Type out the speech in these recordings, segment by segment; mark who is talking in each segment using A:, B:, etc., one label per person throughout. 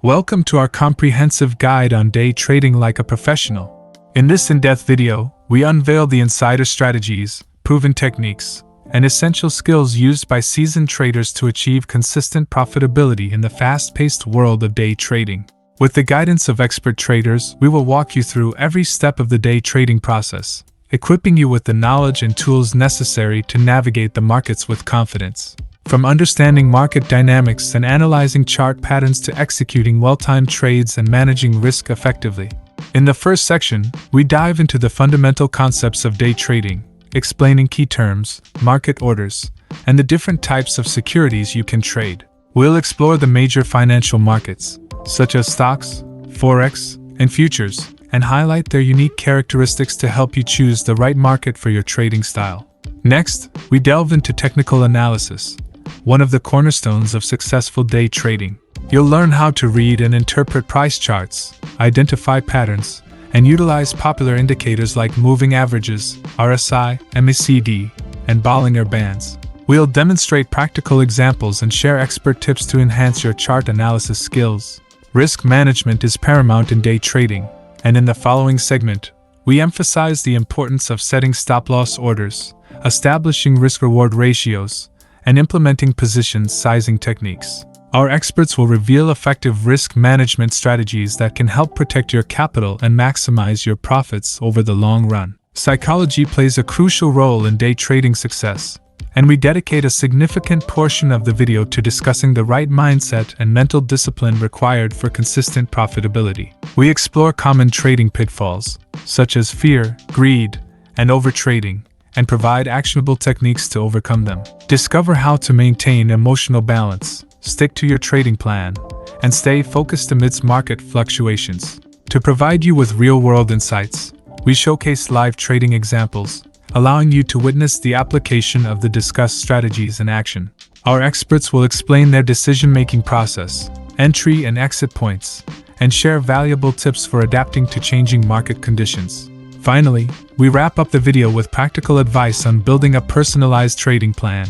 A: Welcome to our comprehensive guide on day trading like a professional. In this in-depth video, we unveil the insider strategies, proven techniques, and essential skills used by seasoned traders to achieve consistent profitability in the fast-paced world of day trading. With the guidance of expert traders, we will walk you through every step of the day trading process, equipping you with the knowledge and tools necessary to navigate the markets with confidence. From understanding market dynamics and analyzing chart patterns to executing well-timed trades and managing risk effectively. In the first section, we dive into the fundamental concepts of day trading, explaining key terms, market orders, and the different types of securities you can trade. We'll explore the major financial markets, such as stocks, forex, and futures, and highlight their unique characteristics to help you choose the right market for your trading style. Next, we delve into technical analysis, one of the cornerstones of successful day trading. You'll learn how to read and interpret price charts, identify patterns, and utilize popular indicators like moving averages, RSI, MACD, and Bollinger Bands. We'll demonstrate practical examples and share expert tips to enhance your chart analysis skills. Risk management is paramount in day trading, and in the following segment, we emphasize the importance of setting stop-loss orders, establishing risk-reward ratios, and implementing position sizing techniques. Our experts will reveal effective risk management strategies that can help protect your capital and maximize your profits over the long run. Psychology plays a crucial role in day trading success, and we dedicate a significant portion of the video to discussing the right mindset and mental discipline required for consistent profitability. We explore common trading pitfalls, such as fear, greed, and overtrading, and provide actionable techniques to overcome them. Discover how to maintain emotional balance, stick to your trading plan, and stay focused amidst market fluctuations. To provide you with real-world insights, we showcase live trading examples, allowing you to witness the application of the discussed strategies in action. Our experts will explain their decision-making process, entry and exit points, and share valuable tips for adapting to changing market conditions. Finally, we wrap up the video with practical advice on building a personalized trading plan,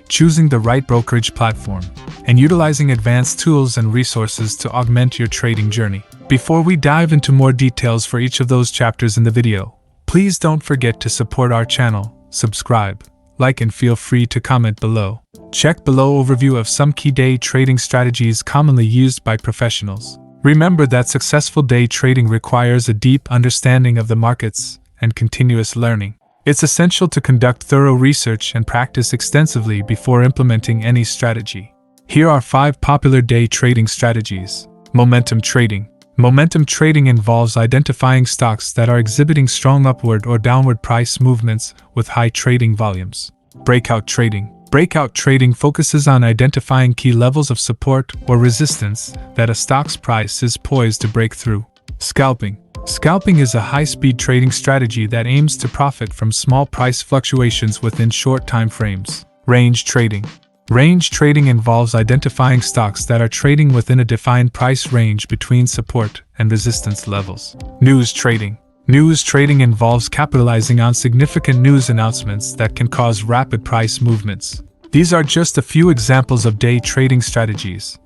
A: choosing the right brokerage platform, and utilizing advanced tools and resources to augment your trading journey. Before we dive into more details for each of those chapters in the video, please don't forget to support our channel, subscribe, like, and feel free to comment below. Check below overview of some key day trading strategies commonly used by professionals. Remember that successful day trading requires a deep understanding of the markets and continuous learning. It's essential to conduct thorough research and practice extensively before implementing any strategy. Here are 5 popular day trading strategies. Momentum trading. Momentum trading involves identifying stocks that are exhibiting strong upward or downward price movements with high trading volumes. Breakout trading. Breakout trading focuses on identifying key levels of support or resistance that a stock's price is poised to break through. Scalping. Scalping is a high-speed trading strategy that aims to profit from small price fluctuations within short time frames. Range trading. Range trading involves identifying stocks that are trading within a defined price range between support and resistance levels. News trading. News trading involves capitalizing on significant news announcements that can cause rapid price movements. These are just a few examples of day trading strategies,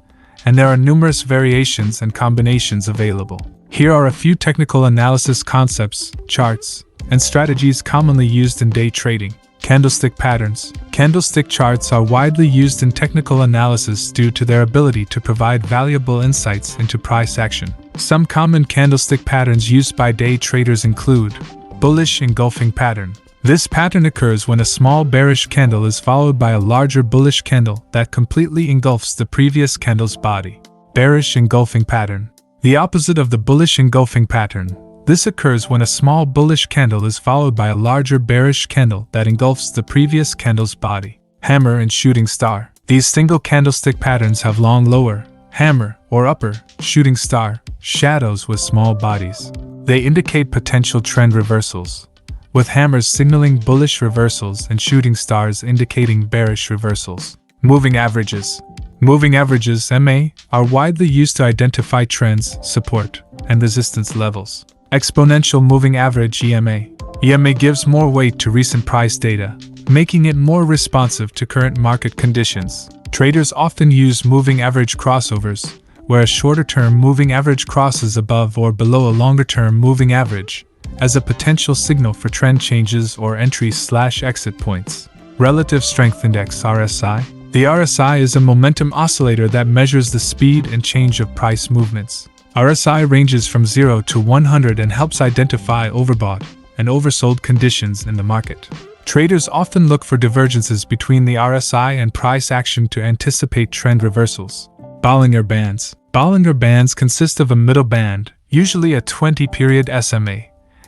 A: and there are numerous variations and combinations available. Here are a few technical analysis concepts, charts, and strategies commonly used in day trading. Candlestick patterns. Candlestick charts are widely used in technical analysis due to their ability to provide valuable insights into price action. Some common candlestick patterns used by day traders include Bullish Engulfing Pattern. This pattern occurs when a small bearish candle is followed by a larger bullish candle that completely engulfs the previous candle's body. Bearish Engulfing Pattern. The opposite of the Bullish Engulfing Pattern. This occurs when a small bullish candle is followed by a larger bearish candle that engulfs the previous candle's body. Hammer and Shooting Star. These single candlestick patterns have long lower, hammer, or upper, shooting star, shadows with small bodies. They indicate potential trend reversals, with hammers signaling bullish reversals and shooting stars indicating bearish reversals. Moving averages. Moving averages, MA, are widely used to identify trends, support, and resistance levels. Exponential moving average, EMA. EMA gives more weight to recent price data, making it more responsive to current market conditions. Traders often use moving average crossovers, where a shorter-term moving average crosses above or below a longer-term moving average, as a potential signal for trend changes or entry/exit points. Relative Strength Index (RSI). The RSI is a momentum oscillator that measures the speed and change of price movements. RSI ranges from 0 to 100 and helps identify overbought and oversold conditions in the market. Traders often look for divergences between the RSI and price action to anticipate trend reversals. Bollinger Bands. Bollinger Bands consist of a middle band, usually a 20-period SMA,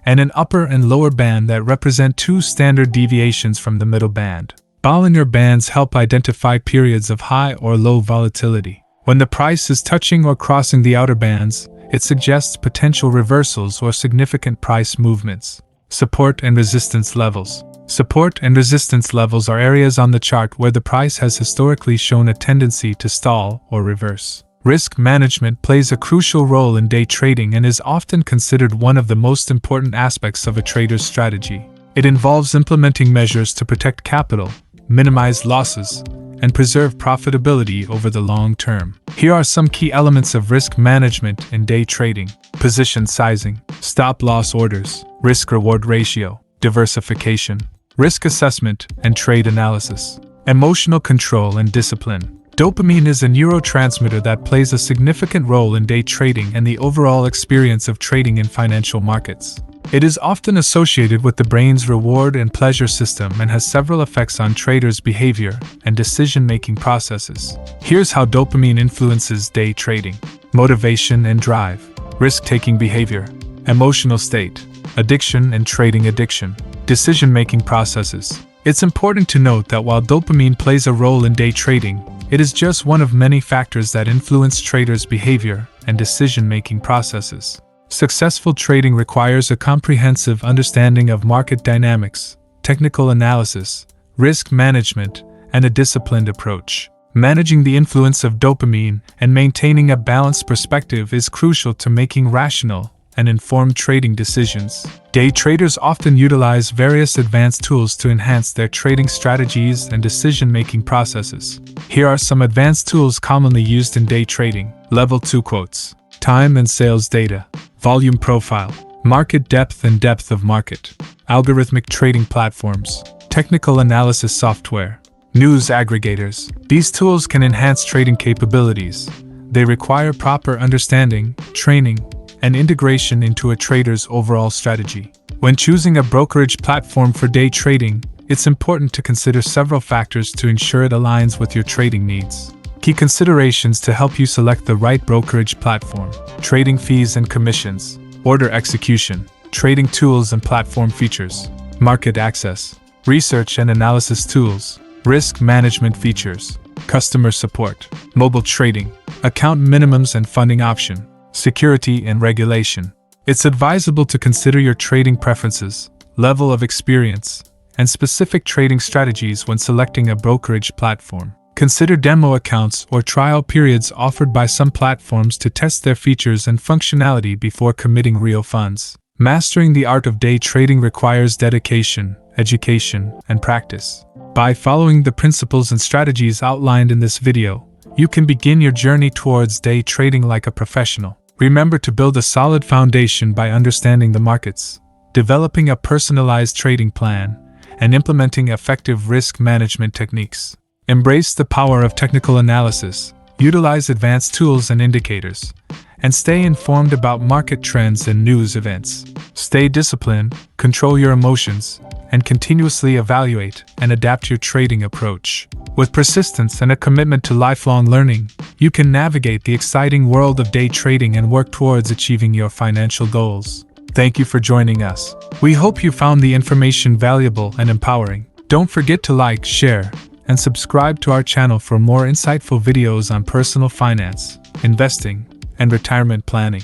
A: and an upper and lower band that represent two standard deviations from the middle band. Bollinger Bands help identify periods of high or low volatility. When the price is touching or crossing the outer bands, it suggests potential reversals or significant price movements. Support and resistance levels. Support and resistance levels are areas on the chart where the price has historically shown a tendency to stall or reverse. Risk management plays a crucial role in day trading and is often considered one of the most important aspects of a trader's strategy. It involves implementing measures to protect capital, minimize losses, and preserve profitability over the long term. Here are some key elements of risk management in day trading: position sizing, stop-loss orders, risk-reward ratio, diversification, risk assessment, and trade analysis. Emotional control and discipline. Dopamine is a neurotransmitter that plays a significant role in day trading and the overall experience of trading in financial markets. It is often associated with the brain's reward and pleasure system and has several effects on traders' behavior and decision-making processes. Here's how dopamine influences day trading. Motivation and drive, risk-taking behavior, emotional state, addiction and trading addiction, decision-making processes. It's important to note that while dopamine plays a role in day trading, it is just one of many factors that influence traders' behavior and decision-making processes. Successful trading requires a comprehensive understanding of market dynamics, technical analysis, risk management, and a disciplined approach. Managing the influence of dopamine and maintaining a balanced perspective is crucial to making rational and informed trading decisions. Day traders often utilize various advanced tools to enhance their trading strategies and decision-making processes. Here are some advanced tools commonly used in day trading. Level 2 quotes, time and sales data, volume profile, market depth and depth of market, algorithmic trading platforms, technical analysis software, news aggregators. These tools can enhance trading capabilities. They require proper understanding, training, and integration into a trader's overall strategy. When choosing a brokerage platform for day trading, it's important to consider several factors to ensure it aligns with your trading needs. Key considerations to help you select the right brokerage platform: trading fees and commissions, order execution, trading tools and platform features, market access, research and analysis tools, risk management features, customer support, mobile trading, account minimums and funding option, security and regulation. It's advisable to consider your trading preferences, level of experience, and specific trading strategies when selecting a brokerage platform. Consider demo accounts or trial periods offered by some platforms to test their features and functionality before committing real funds. Mastering the art of day trading requires dedication, education, and practice. By following the principles and strategies outlined in this video, you can begin your journey towards day trading like a professional. Remember to build a solid foundation by understanding the markets, developing a personalized trading plan, and implementing effective risk management techniques. Embrace the power of technical analysis, utilize advanced tools and indicators, and stay informed about market trends and news events. Stay disciplined, control your emotions, and continuously evaluate and adapt your trading approach. With persistence and a commitment to lifelong learning, you can navigate the exciting world of day trading and work towards achieving your financial goals. Thank you for joining us. We hope you found the information valuable and empowering. Don't forget to like, share, and subscribe to our channel for more insightful videos on personal finance, investing, and retirement planning.